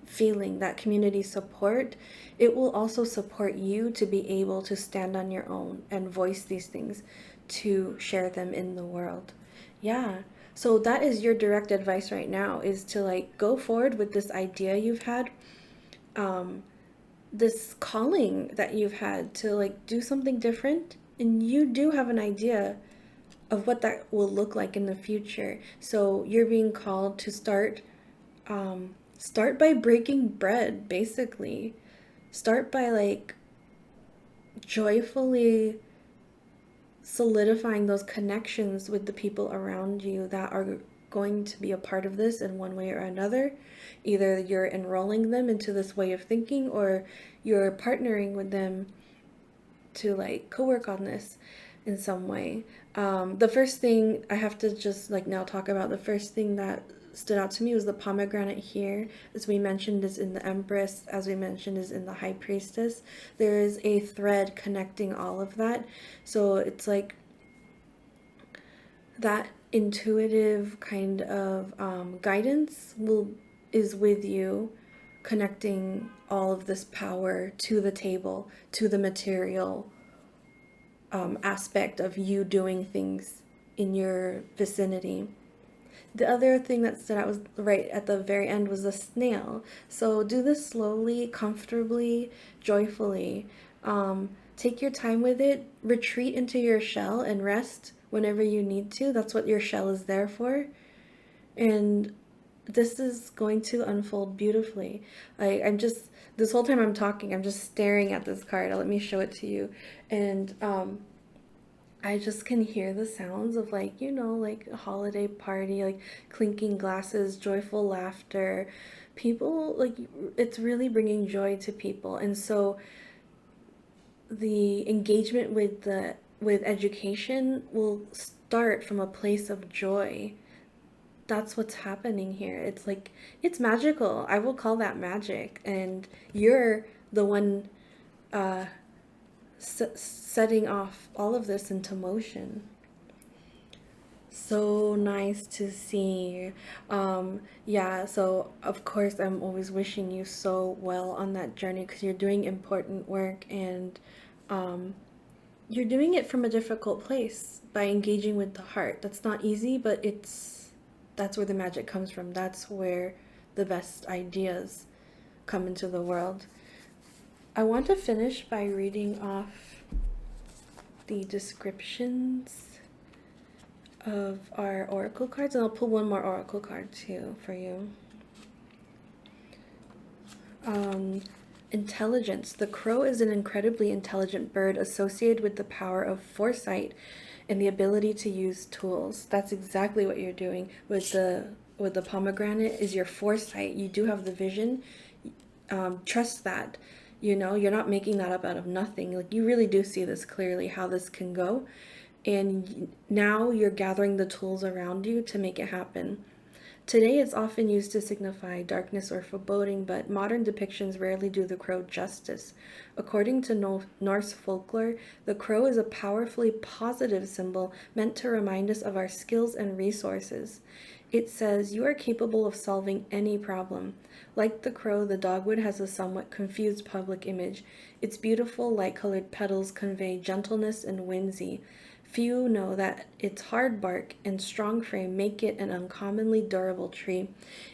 [SPEAKER 1] feeling, that community support, it will also support you to be able to stand on your own and voice these things, to share them in the world. Yeah. So that is your direct advice right now, is to like go forward with this idea you've had, um, this calling that you've had to like do something different. And you do have an idea of what that will look like in the future. So you're being called to start Start by breaking bread, basically. Start by like joyfully solidifying those connections with the people around you that are going to be a part of this in one way or another. Either you're enrolling them into this way of thinking, or you're partnering with them to like co-work on this in some way. The first thing I have to just like now talk about, the first thing that stood out to me was the pomegranate here. As we mentioned, is in the Empress, as we mentioned, is in the High Priestess. There is a thread connecting all of that. So it's like that intuitive kind of guidance is with you, connecting all of this power to the table, to the material aspect of you doing things in your vicinity. The other thing that stood out was right at the very end was the snail. So do this slowly, comfortably, joyfully. Take your time with it. Retreat into your shell and rest whenever you need to. That's what your shell is there for. And this is going to unfold beautifully. I'm just, this whole time I'm talking, I'm just staring at this card. Let me show it to you. And I just can hear the sounds of like, like a holiday party, like clinking glasses, joyful laughter. People, like, it's really bringing joy to people. And so the engagement with education will start from a place of joy. That's what's happening here. It's like, it's magical. I will call that magic. And you're the one setting off all of this into motion. So nice to see. Yeah, so of course I'm always wishing you so well on that journey, because you're doing important work, and you're doing it from a difficult place by engaging with the heart. That's not easy, but that's where the magic comes from. That's where the best ideas come into the world. I want to finish by reading off the descriptions of our oracle cards, and I'll pull one more oracle card too for you. Intelligence. The crow is an incredibly intelligent bird associated with the power of foresight and the ability to use tools. That's exactly what you're doing with the pomegranate, is your foresight. You do have the vision. Trust that. You're not making that up out of nothing. Like, you really do see this clearly, how this can go. And now you're gathering the tools around you to make it happen. Today it's often used to signify darkness or foreboding, but modern depictions rarely do the crow justice. According to Norse folklore, the crow is a powerfully positive symbol meant to remind us of our skills and resources. It says, "You are capable of solving any problem." Like the crow, the dogwood has a somewhat confused public image. Its beautiful, light-colored petals convey gentleness and whimsy. Few know that its hard bark and strong frame make it an uncommonly durable tree,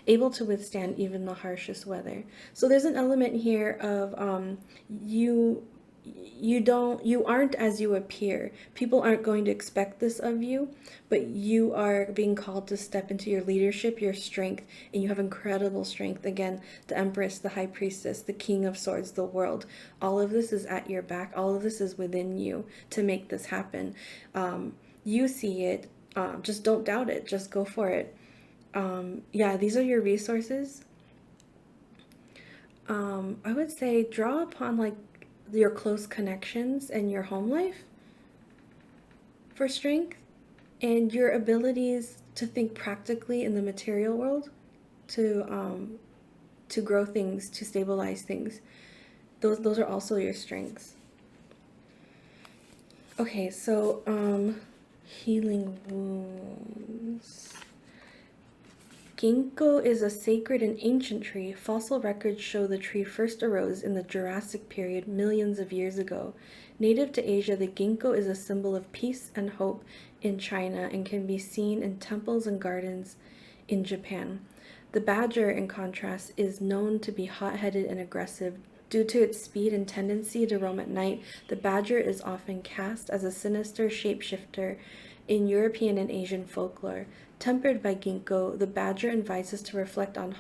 [SPEAKER 1] able to withstand even the harshest weather. So there's an element here of you aren't as you appear. People aren't going to expect this of you, but you are being called to step into your leadership, your strength, and you have incredible strength. Again, the Empress, the High Priestess, the King of Swords, the world. All of this is at your back. All of this is within you to make this happen. You see it. Just don't doubt it. Just go for it. Yeah, these are your resources. I would say draw upon like your close connections and your home life for strength, and your abilities to think practically in the material world, to grow things, to stabilize things. Those are also your strengths. Okay, so healing wounds. Ginkgo is a sacred and ancient tree. Fossil records show the tree first arose in the Jurassic period millions of years ago. Native to Asia, the ginkgo is a symbol of peace and hope in China and can be seen in temples and gardens in Japan. The badger, in contrast, is known to be hot-headed and aggressive. Due to its speed and tendency to roam at night, the badger is often cast as a sinister shapeshifter in European and Asian folklore. Tempered by ginkgo, the badger invites us to reflect on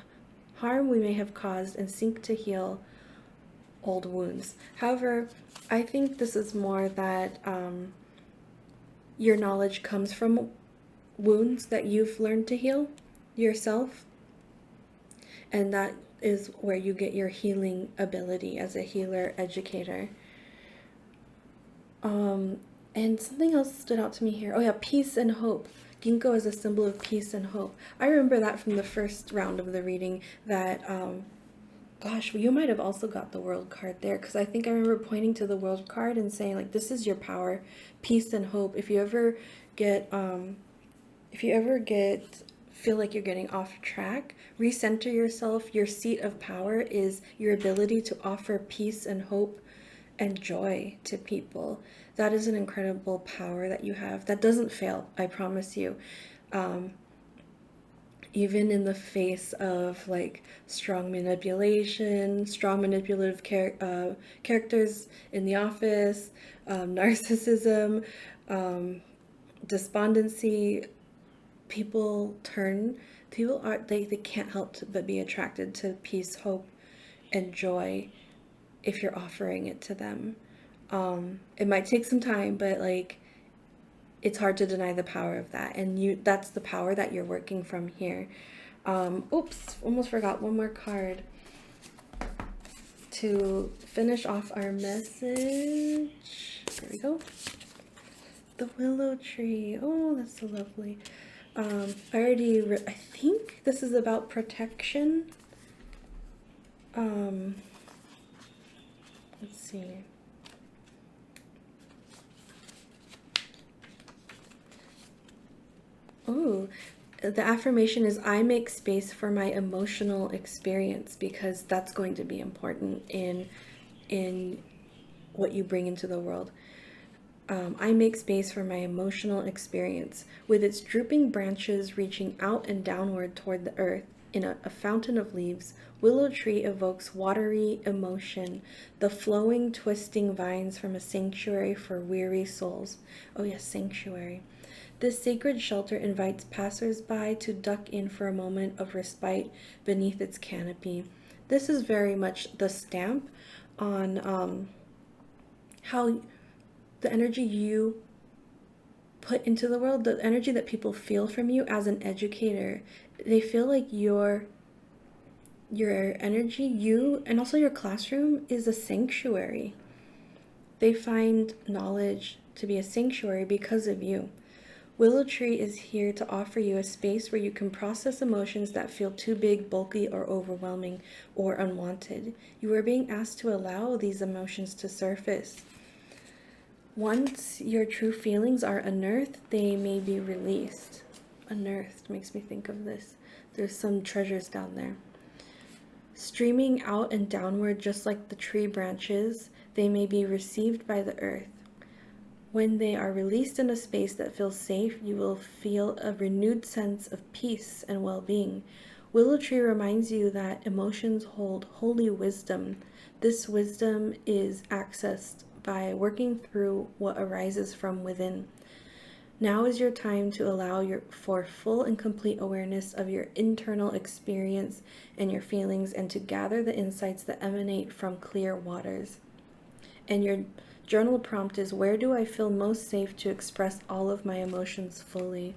[SPEAKER 1] harm we may have caused and seek to heal old wounds. However, I think this is more that your knowledge comes from wounds that you've learned to heal yourself, and that is where you get your healing ability as a healer educator. And something else stood out to me here. Oh yeah, peace and hope. Ginkgo is a symbol of peace and hope. I remember that from the first round of the reading that, gosh, well, you might have also got the world card there, because I think I remember pointing to the world card and saying, like, this is your power, peace and hope. If you ever get, feel like you're getting off track, recenter yourself. Your seat of power is your ability to offer peace and hope and joy to people. That is an incredible power that you have that doesn't fail, I promise you. Even in the face of like strong manipulation, strong manipulative characters in the office, narcissism, despondency, people they can't help but be attracted to peace, hope, and joy if you're offering it to them. It might take some time, but like, it's hard to deny the power of that, and that's the power that you're working from here. Oops, almost forgot one more card to finish off our message. There we go. The willow tree. Oh, that's so lovely. I think this is about protection. Let's see. Oh, the affirmation is, I make space for my emotional experience, because that's going to be important in what you bring into the world. I make space for my emotional experience. With its drooping branches reaching out and downward toward the earth in a fountain of leaves, willow tree evokes watery emotion, the flowing, twisting vines from a sanctuary for weary souls. Oh yes, sanctuary. This sacred shelter invites passers-by to duck in for a moment of respite beneath its canopy. This is very much the stamp on how the energy you put into the world, the energy that people feel from you as an educator. They feel like your energy, you, and also your classroom is a sanctuary. They find knowledge to be a sanctuary because of you. Willow Tree is here to offer you a space where you can process emotions that feel too big, bulky, or overwhelming, or unwanted. You are being asked to allow these emotions to surface. Once your true feelings are unearthed, they may be released. Unearthed makes me think of this. There's some treasures down there. Streaming out and downward just like the tree branches, they may be received by the earth. When they are released in a space that feels safe, you will feel a renewed sense of peace and well-being. Willow Tree reminds you that emotions hold holy wisdom. This wisdom is accessed by working through what arises from within. Now is your time to allow for full and complete awareness of your internal experience and your feelings, and to gather the insights that emanate from clear waters. And your journal prompt is, where do I feel most safe to express all of my emotions fully?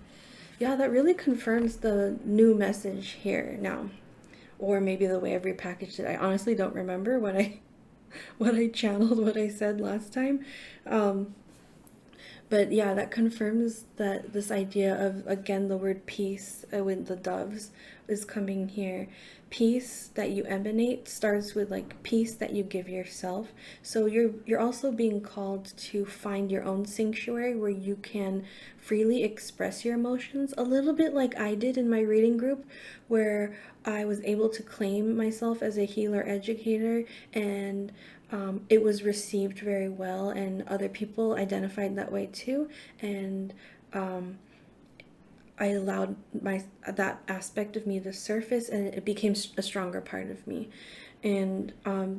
[SPEAKER 1] Yeah, that really confirms the new message here now. Or maybe the way I've repackaged it. I honestly don't remember what I channeled, what I said last time. But yeah, that confirms that this idea of, again, the word peace with the doves is coming here. Peace that you emanate starts with like peace that you give yourself. So you're also being called to find your own sanctuary where you can freely express your emotions, a little bit like I did in my reading group, where I was able to claim myself as a healer educator, and it was received very well, and other people identified that way too, and I allowed that aspect of me to surface, and it became a stronger part of me. And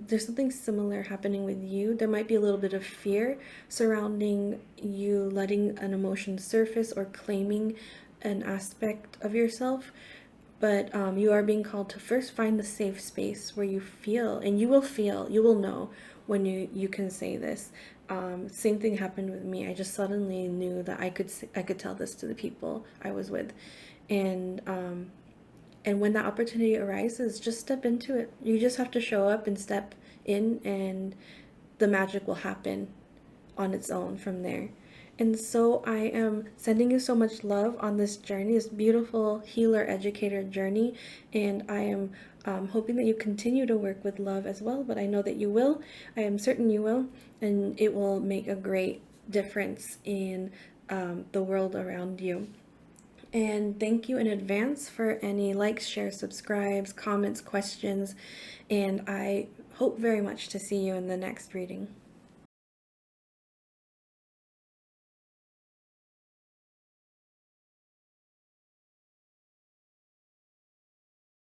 [SPEAKER 1] there's something similar happening with you. There might be a little bit of fear surrounding you letting an emotion surface or claiming an aspect of yourself, But you are being called to first find the safe space where you feel, and you will know when you can say this. Same thing happened with me. I just suddenly knew that I could tell this to the people I was with, and and when that opportunity arises, just step into it. You just have to show up and step in, and the magic will happen on its own from there. And so I am sending you so much love on this journey, this beautiful healer educator journey. And I am hoping that you continue to work with love as well. But I know that you will. I am certain you will. And it will make a great difference in the world around you. And thank you in advance for any likes, shares, subscribes, comments, questions. And I hope very much to see you in the next reading.